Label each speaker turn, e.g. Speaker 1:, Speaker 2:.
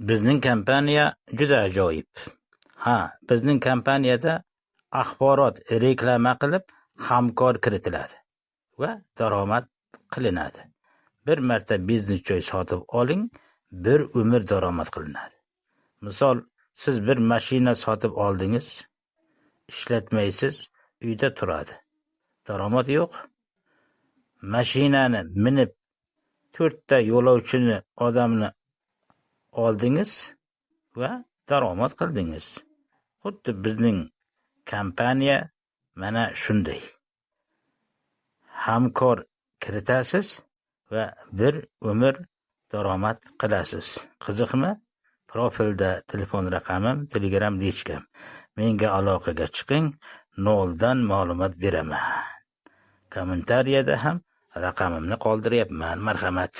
Speaker 1: Bizning kompaniya juda ajoyib. Bizning kompaniyada axborot reklama qilib, hamkor kiritiladi va daromad qilinadi. Bir marta biznes joy sotib oling, bir umr daromad qilinadi. Misol, siz bir mashina sotib oldingiz, ishlatmaysiz, uyda turadi. Daromad yo'q. Mashinani minib 4 ta yo'lovchini odamni oldingiz va daromad qildingiz. Xuddi bizning kompaniya mana shunday. Hamkor kiritasiz va bir umr daromad qilasiz. Qiziqmi? Profilda telefon raqamim, Telegram lichkam. Menga aloqaga chiqing, noldan ma'lumot beraman. Kommentariyada ham raqamimni qoldiryapman. Marhamat.